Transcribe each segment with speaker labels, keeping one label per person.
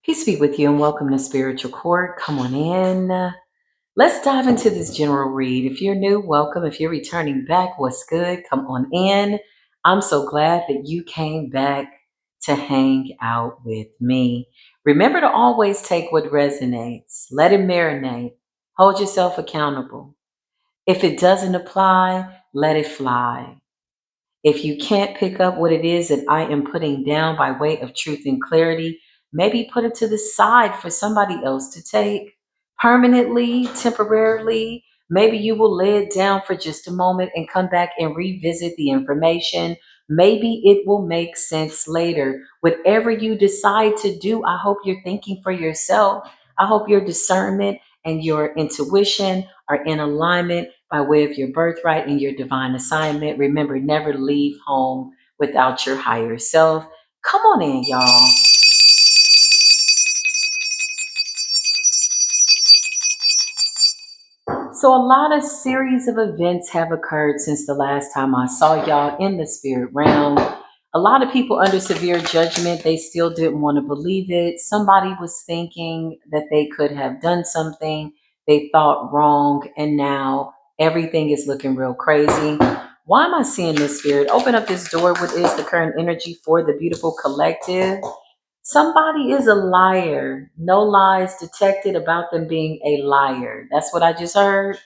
Speaker 1: Peace be with you and welcome to Spiritual Court. Come on in. Let's dive into this general read. If you're new, welcome. If you're returning back, what's good? Come on in. I'm so glad that you came back to hang out with me. Remember to always take what resonates, let it marinate, hold yourself accountable. If it doesn't apply, let it fly. If you can't pick up what it is that I am putting down by way of truth and clarity, maybe put it to the side for somebody else to take permanently, temporarily. Maybe you will lay it down for just a moment and come back and revisit the information. Maybe it will make sense later. Whatever you decide to do, I hope you're thinking for yourself. I hope your discernment and your intuition are in alignment by way of your birthright and your divine assignment. Remember, never leave home without your higher self. Come on in, y'all. So, a lot of series of events have occurred since the last time I saw y'all in the spirit realm. A lot of people under severe judgment, they still didn't want to believe it. Somebody was thinking that they could have done something they thought wrong, and now everything is looking real crazy. Why am I seeing this, spirit? Open up this door. What is the current energy for the beautiful collective? Somebody is a liar. No lies detected about them being a liar. That's what I just heard.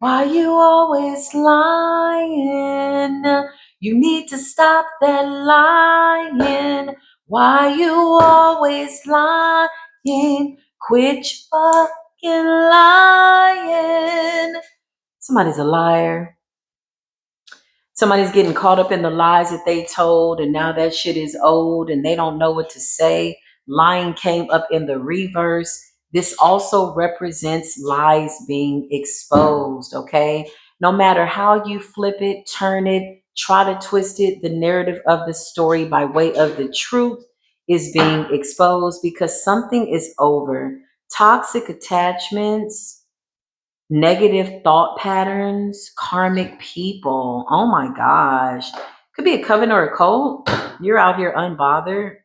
Speaker 1: Why you always lying? You need to stop that lying. Why you always lying? Quit your fucking lying. Somebody's a liar. Somebody's getting caught up in the lies that they told, and now that shit is old and they don't know what to say. Lying came up in the reverse. This also represents lies being exposed, okay? No matter how you flip it, turn it, try to twist it, the narrative of the story by way of the truth is being exposed because something is over. Toxic attachments, negative thought patterns, karmic people. Oh my gosh. Could be a coven or a cult. You're out here unbothered.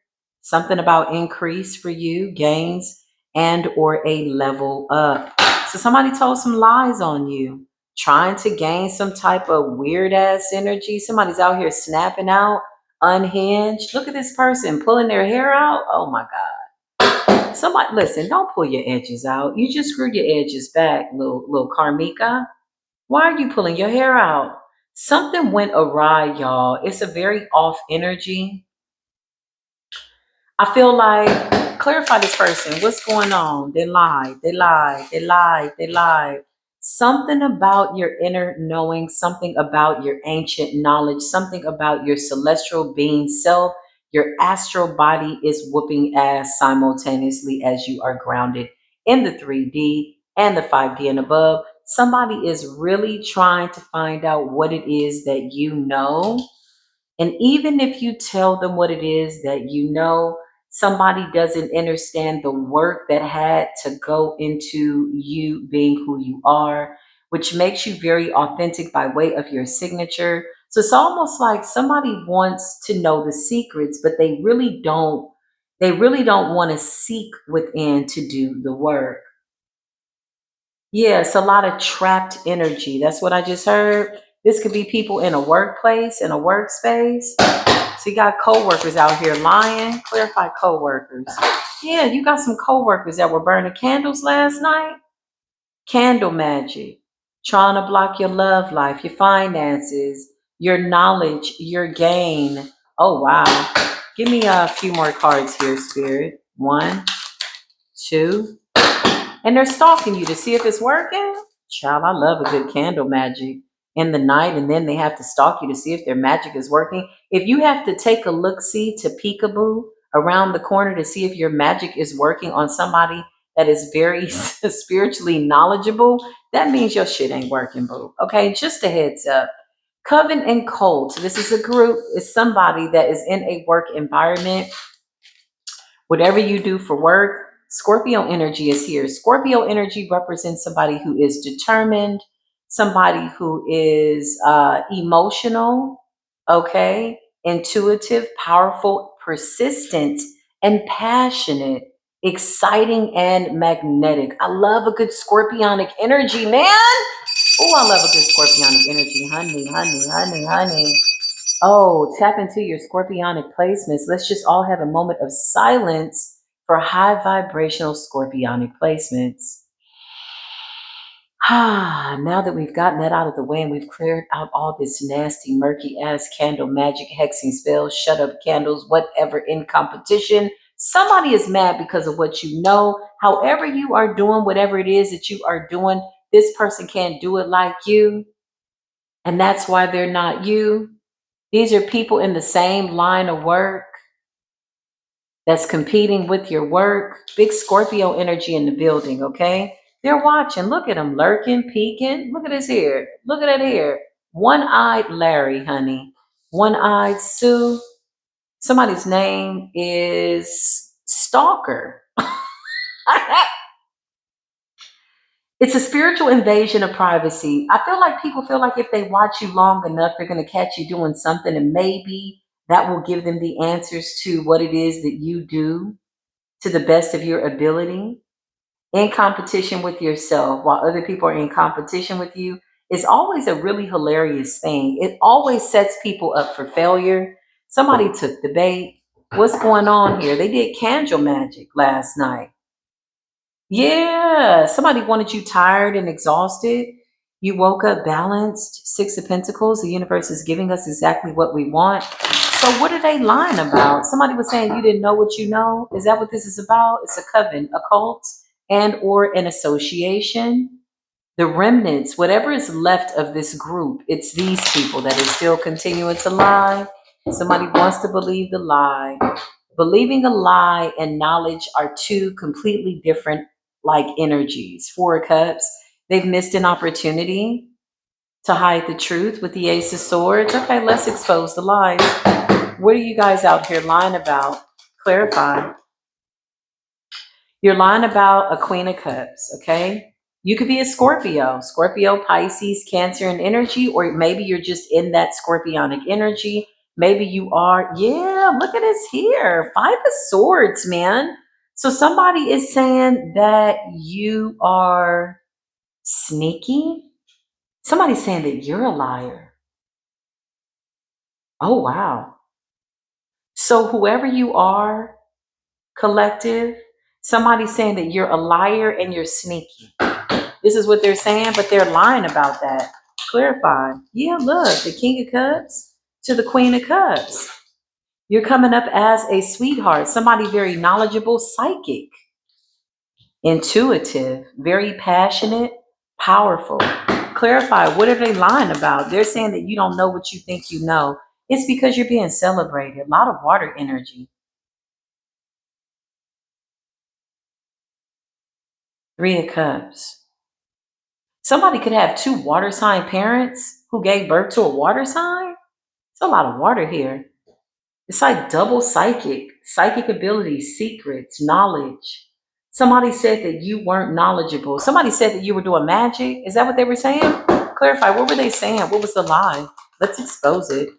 Speaker 1: Something about increase for you, gains, and or a level up. So somebody told some lies on you, trying to gain some type of weird ass energy. Somebody's out here snapping out, unhinged. Look at this person pulling their hair out. Oh my God. Somebody, listen, don't pull your edges out. You just screw your edges back, little Karmika. Why are you pulling your hair out? Something went awry, y'all. It's a very off energy. I feel like clarify this person. What's going on? They lied. They lied. They lied. They lied. Something about your inner knowing, something about your ancient knowledge, something about your celestial being self, your astral body is whooping ass simultaneously as you are grounded in the 3D and the 5D and above. Somebody is really trying to find out what it is that you know, and even if you tell them what it is that you know, somebody doesn't understand the work that had to go into you being who you are, which makes you very authentic by way of your signature. So it's almost like somebody wants to know the secrets, but they really don't want to seek within to do the work. Yeah, it's a lot of trapped energy. That's what I just heard. This could be people in a workplace, in a workspace. So you got coworkers out here lying. Clarify coworkers. Yeah, you got some coworkers that were burning candles last night. Candle magic. Trying to block your love life, your finances, your knowledge, your gain. Oh wow. Give me a few more cards here, Spirit. One, two. And they're stalking you to see if it's working. Child, I love a good candle magic in the night, and then they have to stalk you to see if their magic is working. If you have to take a look see to peekaboo around the corner to see if your magic is working on somebody that is very spiritually knowledgeable, that means your shit ain't working, boo. Okay, just a heads up. Coven and cult. This is a group, it's somebody that is in a work environment. Whatever you do for work, Scorpio energy is here. Scorpio energy represents somebody who is determined, somebody who is emotional, okay, intuitive, powerful, persistent, and passionate. exciting and magnetic. I love a good scorpionic energy, man. Oh, I love a good scorpionic energy, honey, honey, honey, honey. Oh, tap into your scorpionic placements. Let's just all have a moment of silence for high vibrational scorpionic placements. Ah, now that we've gotten that out of the way and we've cleared out all this nasty, murky ass candle magic, hexing spells, shut up candles, whatever in competition, somebody is mad because of what you know. However, you are doing whatever it is that you are doing, this person can't do it like you. And that's why they're not you. These are people in the same line of work that's competing with your work. Big Scorpio energy in the building, okay? They're watching. Look at them lurking, peeking. Look at his hair. Look at that hair. One eyed Larry, honey. One eyed Sue. Somebody's name is Stalker. It's a spiritual invasion of privacy. I feel like people feel like if they watch you long enough, they're going to catch you doing something, and maybe that will give them the answers to what it is that you do to the best of your ability. In competition with yourself while other people are in competition with you is always a really hilarious thing. It always sets people up for failure. Somebody took the bait. What's going on here? They did candle magic last night. Yeah, somebody wanted you tired and exhausted. You woke up balanced, Six of Pentacles. The universe is giving us exactly what we want. So what are they lying about? Somebody was saying you didn't know what you know. Is that what this is about? It's a coven, a cult, and or an association. The remnants, whatever is left of this group, it's these people that are still continuing to lie. Somebody wants to believe the lie. Believing a lie and knowledge are two completely different like energies. Four of Cups, they've missed an opportunity to hide the truth with the Ace of Swords. Okay, let's expose the lies. What are you guys out here lying about? Clarify. You're lying about a Queen of Cups, okay? You could be a Scorpio, Scorpio, Pisces, Cancer and energy, or maybe you're just in that scorpionic energy. Maybe you are, yeah, look at us here. Five of Swords, man. So somebody is saying that you are sneaky. Somebody's saying that you're a liar. Oh, wow. So whoever you are, collective, somebody's saying that you're a liar and you're sneaky. This is what they're saying, but they're lying about that. Clarify. Yeah, look, the King of Cups to the Queen of Cups. You're coming up as a sweetheart, somebody very knowledgeable, psychic, intuitive, very passionate, powerful. Clarify, what are they lying about? They're saying that you don't know what you think you know. It's because you're being celebrated. A lot of water energy. Three of Cups. Somebody could have two water sign parents who gave birth to a water sign. It's a lot of water here. It's like double psychic abilities, secrets, knowledge. Somebody said that you weren't knowledgeable. Somebody said that you were doing magic. Is that what they were saying? Clarify, what were they saying? What was the lie? Let's expose it.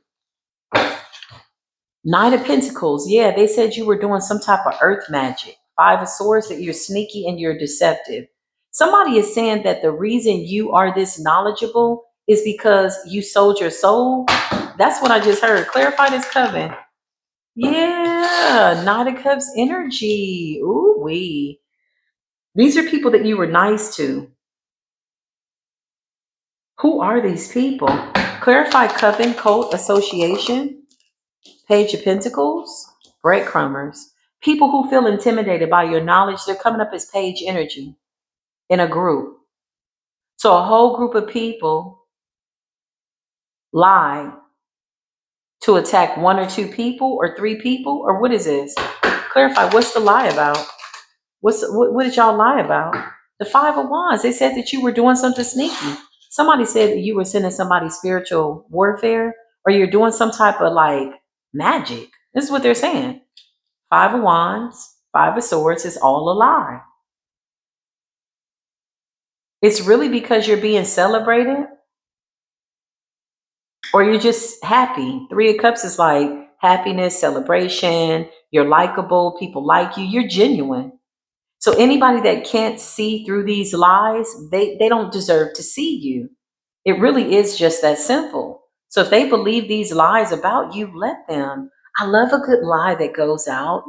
Speaker 1: Nine of Pentacles. Yeah, they said you were doing some type of earth magic. Five of Swords, that you're sneaky and you're deceptive. Somebody is saying that the reason you are this knowledgeable is because you sold your soul. That's what I just heard. Clarify this coven. Yeah, Nine of Cups energy. Ooh, wee. These are people that you were nice to. Who are these people? Clarify coven, cult, association, Page of Pentacles, breadcrumbers. People who feel intimidated by your knowledge, they're coming up as page energy in a group. So a whole group of people lie to attack one or two people or three people, or what is this? Clarify, what's the lie about? What did y'all lie about? The Five of Wands. They said that you were doing something sneaky. Somebody said that you were sending somebody spiritual warfare, or you're doing some type of like magic. This is what they're saying. Five of Wands, Five of Swords is all a lie. It's really because you're being celebrated, or you're just happy. Three of Cups is like happiness, celebration. You're likable. People like you. You're genuine. So anybody that can't see through these lies, they don't deserve to see you. It really is just that simple. So if they believe these lies about you, let them. I love a good lie that goes out,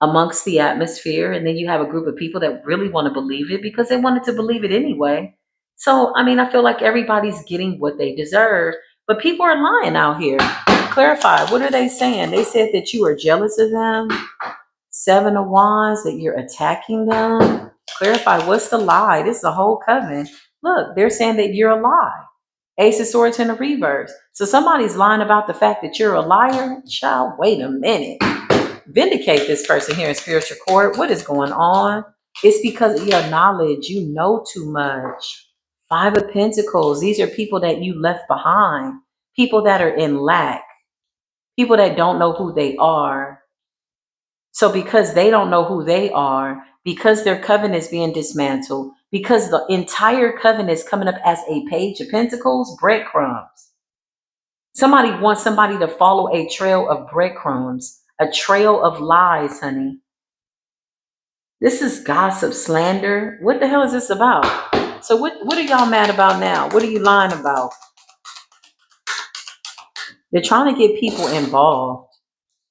Speaker 1: amongst the atmosphere. And then you have a group of people that really want to believe it because they wanted to believe it anyway. So, I mean, I feel like everybody's getting what they deserve, but people are lying out here. Clarify, what are they saying? They said that you are jealous of them. Seven of Wands, that you're attacking them. Clarify, what's the lie? This is a whole coven. Look, they're saying that you're a lie. Ace of Swords in the reverse. So somebody's lying about the fact that you're a liar. Child, wait a minute. Vindicate this person here in spiritual court. What is going on? It's because of your knowledge. You know too much. Five of Pentacles. These are people that you left behind. People that are in lack. People that don't know who they are. So because they don't know who they are, because their covenant is being dismantled, because the entire covenant is coming up as a page of pentacles, breadcrumbs. Somebody wants somebody to follow a trail of breadcrumbs, a trail of lies, honey. This is gossip, slander. What the hell is this about? So what are y'all mad about now? What are you lying about? They're trying to get people involved.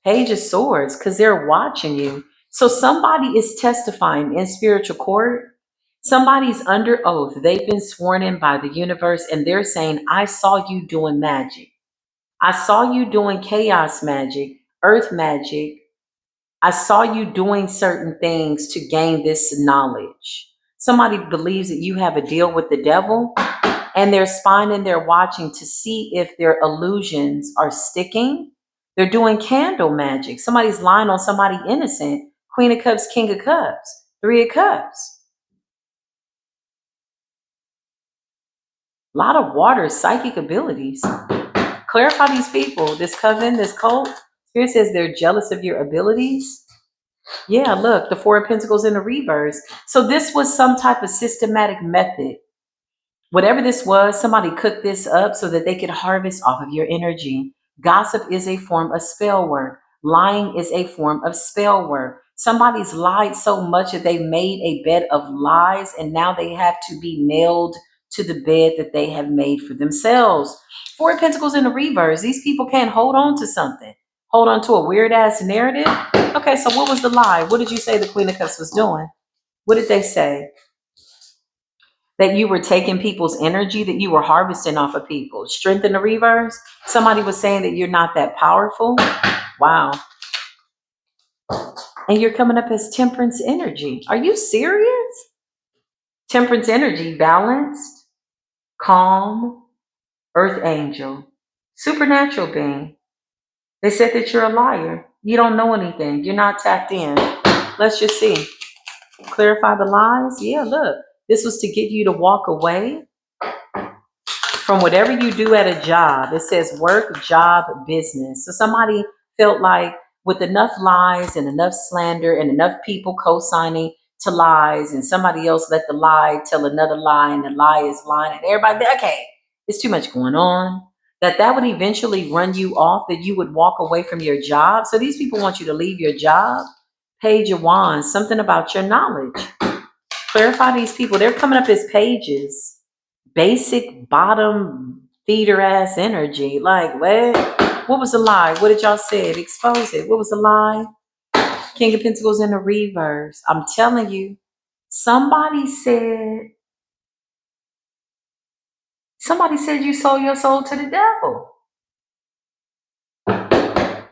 Speaker 1: Page of Swords, because they're watching you. So somebody is testifying in spiritual court. Somebody's under oath. They've been sworn in by the universe, and they're saying, I saw you doing magic. I saw you doing chaos magic, earth magic. I saw you doing certain things to gain this knowledge. Somebody believes that you have a deal with the devil, and they're spying and they're watching to see if their illusions are sticking. They're doing candle magic. Somebody's lying on somebody innocent. Queen of Cups, King of Cups, Three of Cups. A lot of water, psychic abilities. Clarify these people. This coven, this cult. Spirit says they're jealous of your abilities. Yeah, look, the Four of Pentacles in the reverse. So this was some type of systematic method. Whatever this was, somebody cooked this up so that they could harvest off of your energy. Gossip is a form of spell work. Lying is a form of spell work. Somebody's lied so much that they made a bed of lies, and now they have to be nailed to the bed that they have made for themselves. Four of Pentacles in the reverse. These people can't hold on to something. Hold on to a weird ass narrative. Okay, so what was the lie? What did you say the Queen of Cups was doing? What did they say? That you were taking people's energy, that you were harvesting off of people. Strength in the reverse. Somebody was saying that you're not that powerful. Wow. And you're coming up as temperance energy. Are you serious? Temperance energy, balanced, calm, earth angel, supernatural being. They said that you're a liar. You don't know anything. You're not tapped in. Let's just see. Clarify the lies. Yeah, look. This was to get you to walk away from whatever you do at a job. It says work, job, business. So somebody felt like with enough lies and enough slander and enough people co-signing to lies, and somebody else let the lie tell another lie, and the lie is lying, and everybody, okay, it's too much going on, that would eventually run you off, that you would walk away from your job. So these people want you to leave your job. Page of Wands, something about your knowledge. Clarify these people. They're coming up as pages. Basic bottom feeder ass energy. Like, what was the lie? What did y'all say? Expose it. What was the lie? King of Pentacles in the reverse. I'm telling you, somebody said you sold your soul to the devil.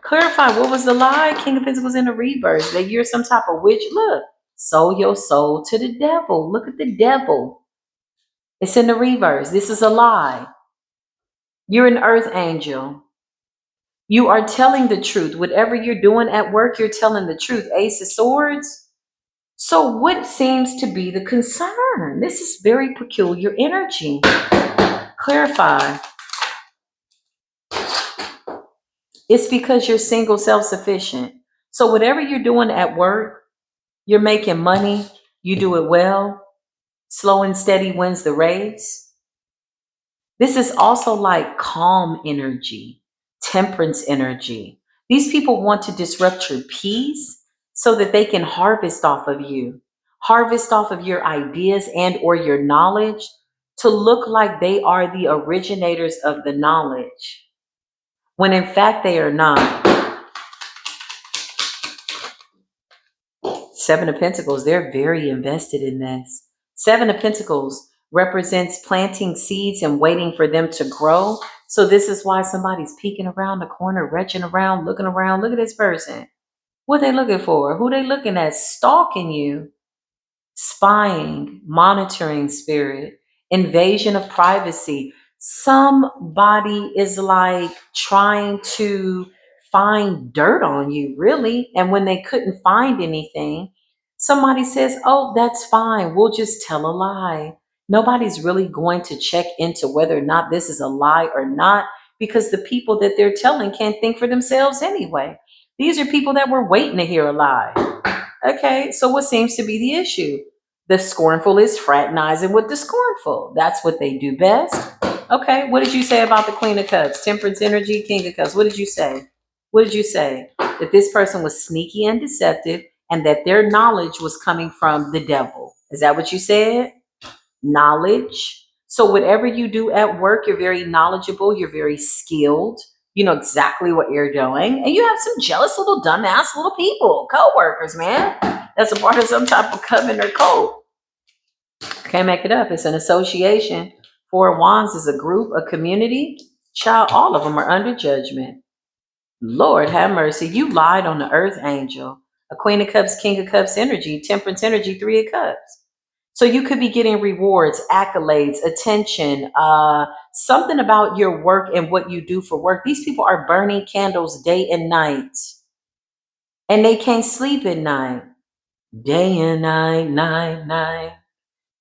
Speaker 1: Clarify, what was the lie? King of Pentacles in the reverse. That you're some type of witch. Look, sold your soul to the devil. Look at the devil. It's in the reverse. This is a lie. You're an earth angel. You are telling the truth. Whatever you're doing at work, you're telling the truth. Ace of Swords. So what seems to be the concern? This is very peculiar energy. Clarify. It's because you're single, self-sufficient. So whatever you're doing at work, you're making money, you do it well. Slow and steady wins the race. This is also like calm energy, temperance energy. These people want to disrupt your peace. so that they can harvest off of your ideas and or your knowledge to look like they are the originators of the knowledge, when in fact they are not. Seven of Pentacles, they're very invested in this. Seven of Pentacles represents planting seeds and waiting for them to grow. So this is why somebody's peeking around the corner, retching around, looking around. Look at this person. What they looking for? Who they looking at? Stalking you, spying, monitoring spirit, invasion of privacy. Somebody is like trying to find dirt on you, really. And when they couldn't find anything, somebody says, oh, that's fine. We'll just tell a lie. Nobody's really going to check into whether or not this is a lie or not, because the people that they're telling can't think for themselves anyway. These are people that were waiting to hear a lie. Okay, so what seems to be the issue? The scornful is fraternizing with the scornful. That's what they do best. Okay, what did you say about the Queen of Cups? Temperance energy, King of Cups. What did you say? What did you say? That this person was sneaky and deceptive and that their knowledge was coming from the devil. Is that what you said? Knowledge. So whatever you do at work, you're very knowledgeable, you're very skilled, you know exactly what you're doing, and you have some jealous little dumbass little people, co-workers, man. That's a part of some type of coven or cult. Can't make it up. It's an association. Four of Wands is a group, a community. Child, all of them are under judgment. Lord have mercy. You lied on the earth angel. A Queen of Cups, King of Cups energy, Temperance energy, Three of Cups. So you could be getting rewards, accolades, attention, something about your work and what you do for work. These people are burning candles day and night, and they can't sleep at night. Day and night, night, night.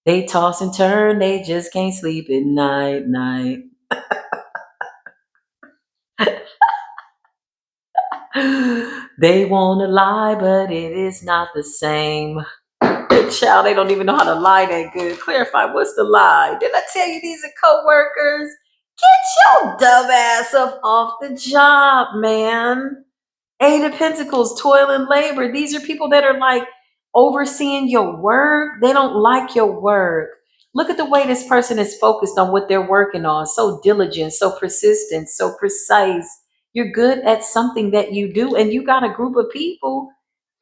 Speaker 1: They toss and turn, they just can't sleep at night, night. They want to lie, but it is not the same. Child, they don't even know how to lie that good. Clarify, what's the lie? Did I tell you these are co-workers? Get your dumb ass up off the job, man. Eight of Pentacles, toil and labor. These are people that are like overseeing your work. They don't like your work. Look at the way this person is focused on what they're working on. So diligent, so persistent, so precise. You're good at something that you do, and you got a group of people.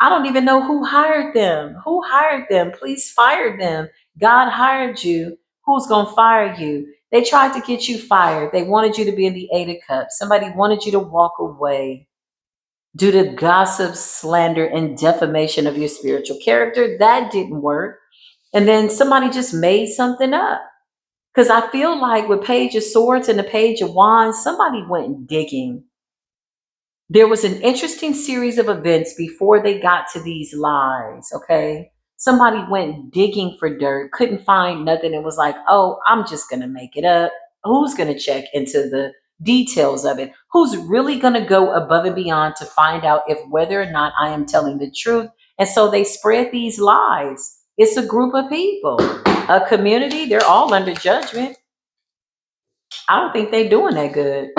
Speaker 1: I don't even know who hired them. Who hired them? Please fire them. God hired you. Who's going to fire you? They tried to get you fired. They wanted you to be in the Eight of Cups. Somebody wanted you to walk away due to gossip, slander, and defamation of your spiritual character. That didn't work. And then somebody just made something up. Because I feel like with Page of Swords and the Page of Wands, somebody went digging. There was an interesting series of events before they got to these lies, okay? Somebody went digging for dirt, couldn't find nothing, and was like, oh, I'm just going to make it up. Who's going to check into the details of it? Who's really going to go above and beyond to find out if whether or not I am telling the truth? And so they spread these lies. It's a group of people, a community. They're all under judgment. I don't think they're doing that good.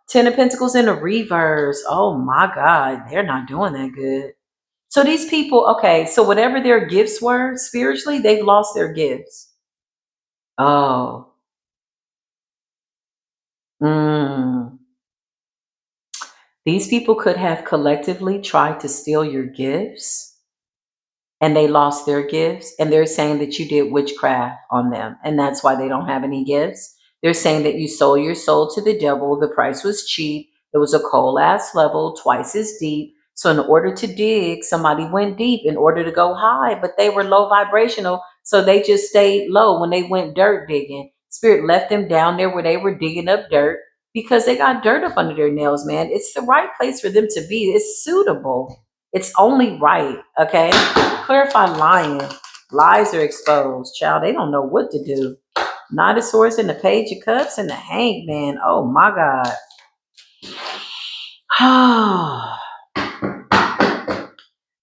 Speaker 1: Ten of Pentacles in the reverse. Oh my God, they're not doing that good. So these people, okay, so whatever their gifts were spiritually, they've lost their gifts. Oh. Mm. These people could have collectively tried to steal your gifts and they lost their gifts, and they're saying that you did witchcraft on them, and that's why they don't have any gifts. They're saying that you sold your soul to the devil. The price was cheap. It was a coal ass level, twice as deep. So in order to dig, somebody went deep in order to go high, but they were low vibrational, so they just stayed low. When they went dirt digging, spirit left them down there where they were digging up dirt because they got dirt up under their nails, man. It's the right place for them to be. It's suitable. It's only right, okay? Clarify lying. Lies are exposed. Child, they don't know what to do. Knight of Swords and the Page of Cups and the Hanged Man. Oh my God.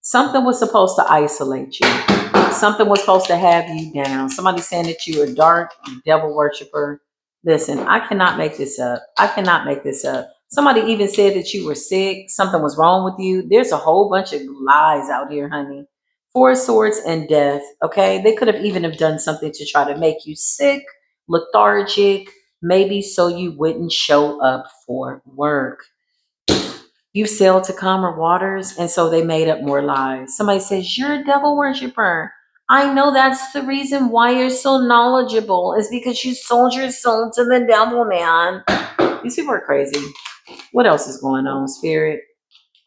Speaker 1: Something was supposed to isolate you. Something was supposed to have you down. Somebody saying that you're a dark devil worshiper. Listen, I cannot make this up. I cannot make this up. Somebody even said that you were sick, something was wrong with you. There's a whole bunch of lies out here, honey. Four of Swords and Death. Okay, they could have even have done something to try to make you sick, lethargic, maybe so you wouldn't show up for work. You sailed to calmer waters, and so they made up more lies. Somebody says, "You're a devil worshiper." I know that's the reason why you're so knowledgeable, is because you sold your soul to the devil, man. These people are crazy. What else is going on, Spirit?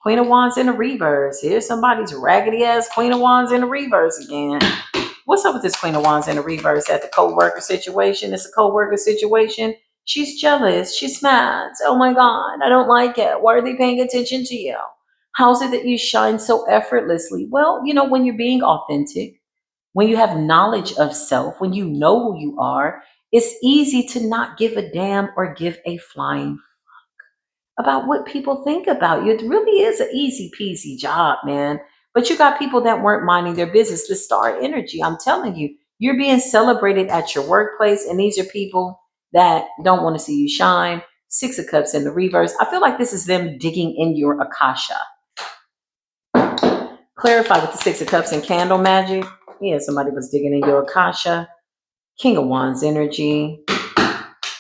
Speaker 1: Queen of Wands in the reverse. Here's somebody's raggedy ass Queen of Wands in the reverse again. What's up with this Queen of Wands in the reverse at the co-worker situation? It's a co-worker situation. She's jealous. She's mad. Oh my God, I don't like it. Why are they paying attention to you? How's it that you shine so effortlessly? Well, when you're being authentic, when you have knowledge of self, when you know who you are, it's easy to not give a damn or give a flying about what people think about you. It really is an easy peasy job, man. But you got people that weren't minding their business. The star energy, I'm telling you, you're being celebrated at your workplace, and these are people that don't want to see you shine. Six of Cups in the reverse. I feel like this is them digging in your akasha. Clarify with the Six of Cups and candle magic. Yeah, somebody was digging in your akasha. King of Wands energy.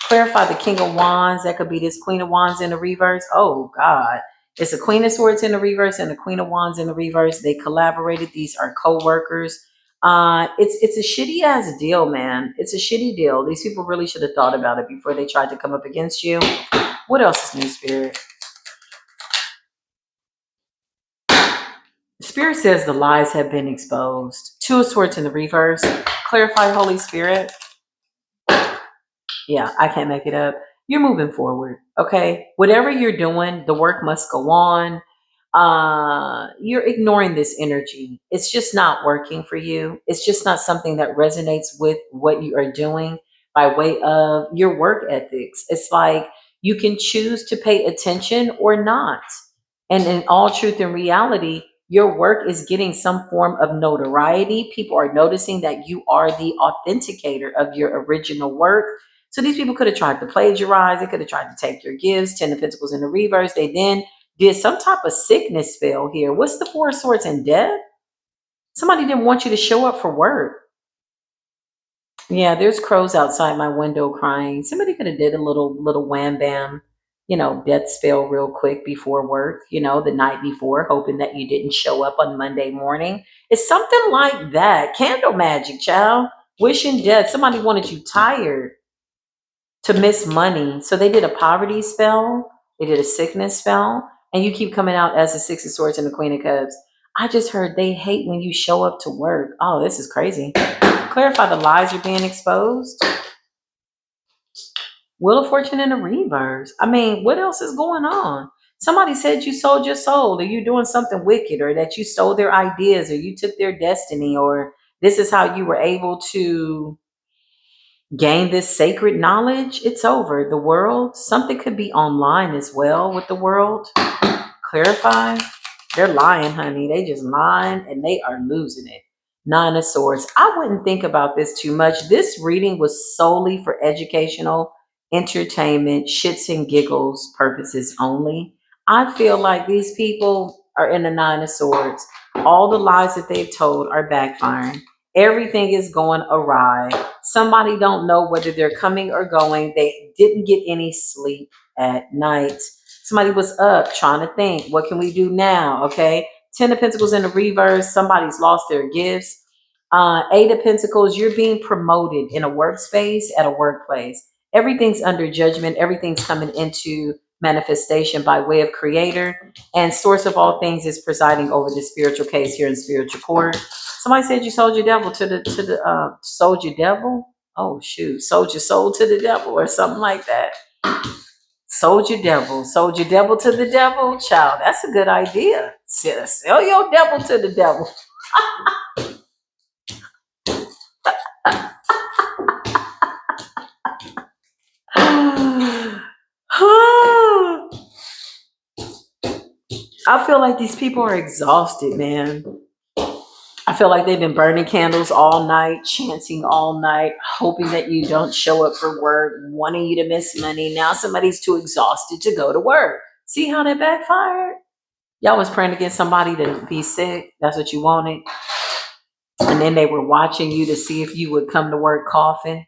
Speaker 1: Clarify the King of Wands. That could be this Queen of Wands in the reverse. Oh God. It's a Queen of Swords in the reverse and the Queen of Wands in the reverse. They collaborated. These are co-workers. It's a shitty ass deal, man. It's a shitty deal. These people really should have thought about it before they tried to come up against you. What else is new, Spirit? Spirit says the lies have been exposed. Two of Swords in the reverse. Clarify, Holy Spirit. Yeah, I can't make it up. You're moving forward. Okay. Whatever you're doing, the work must go on. You're ignoring this energy. It's just not working for you. It's just not something that resonates with what you are doing by way of your work ethics. It's like you can choose to pay attention or not. And in all truth and reality, your work is getting some form of notoriety. People are noticing that you are the authenticator of your original work. So these people could have tried to plagiarize. They could have tried to take your gifts. Ten of Pentacles in the reverse. They then did some type of sickness spell here. What's the Four of Swords and Death? Somebody didn't want you to show up for work. Yeah, there's crows outside my window crying. Somebody could have did a little wham bam, death spell real quick before work, the night before, hoping that you didn't show up on Monday morning. It's something like that. Candle magic, child. Wishing death. Somebody wanted you tired to miss money. So they did a poverty spell, they did a sickness spell, and you keep coming out as the Six of Swords and the Queen of Cups. I just heard they hate when you show up to work. Oh, this is crazy. Clarify the lies are being exposed. Wheel of Fortune in the reverse. I mean, what else is going on? Somebody said you sold your soul, or you're doing something wicked, or that you stole their ideas, or you took their destiny, or this is how you were able to gain this sacred knowledge. It's over. The world, something could be online as well with the world. Clarify. They're lying, honey. They just lying and they are losing it. Nine of Swords. I wouldn't think about this too much. This reading was solely for educational, entertainment, shits and giggles purposes only. I feel like these people are in the Nine of Swords. All the lies that they've told are backfiring. Everything is going awry. Somebody don't know whether they're coming or going. They didn't get any sleep at night. Somebody was up trying to think, what can we do now? Okay. Ten of Pentacles in the reverse. Somebody's lost their gifts. Eight of Pentacles, you're being promoted in a workspace, at a workplace. Everything's under judgment. Everything's coming into manifestation by way of creator. And source of all things is presiding over the spiritual case here in spiritual court. Somebody said you sold your devil sold your devil? Oh shoot, sold your soul to the devil or something like that. Sold your devil to the devil, child. That's a good idea. Sell your devil to the devil. I feel like these people are exhausted, man. I feel like they've been burning candles all night, chanting all night, hoping that you don't show up for work, wanting you to miss money. Now somebody's too exhausted to go to work. See how that backfired? Y'all was praying to get somebody to be sick. That's what you wanted. And then they were watching you to see if you would come to work coughing.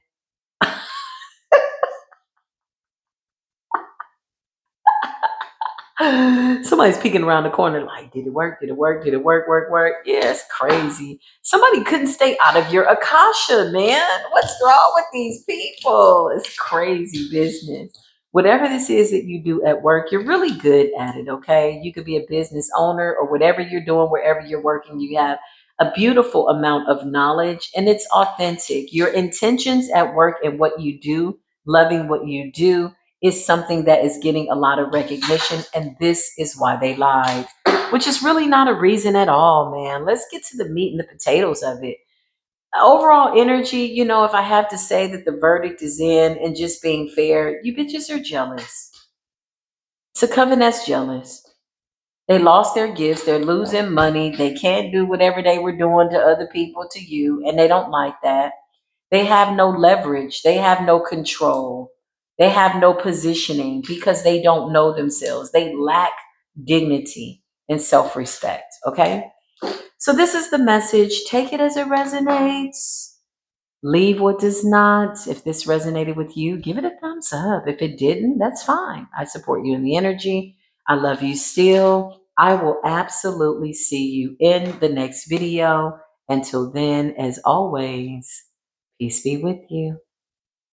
Speaker 1: Somebody's peeking around the corner like, did it work? Did it work? Did it work? Work, work? Yeah, it's crazy. Somebody couldn't stay out of your Akasha, man. What's wrong with these people? It's crazy business. Whatever this is that you do at work, you're really good at it, okay? You could be a business owner or whatever you're doing, wherever you're working, you have a beautiful amount of knowledge and it's authentic. Your intentions at work and what you do, loving what you do, is something that is getting a lot of recognition, and this is why they lied, which is really not a reason at all, man. Let's get to the meat and the potatoes of it. Overall energy, if I have to say that the verdict is in and just being fair, you bitches are jealous. It's a coven that's jealous. They lost their gifts, they're losing money, they can't do whatever they were doing to other people to you, and they don't like that. They have no leverage. They have no control. They have no positioning because they don't know themselves. They lack dignity and self respect. Okay. So, this is the message. Take it as it resonates. Leave what does not. If this resonated with you, give it a thumbs up. If it didn't, that's fine. I support you in the energy. I love you still. I will absolutely see you in the next video. Until then, as always, peace be with you.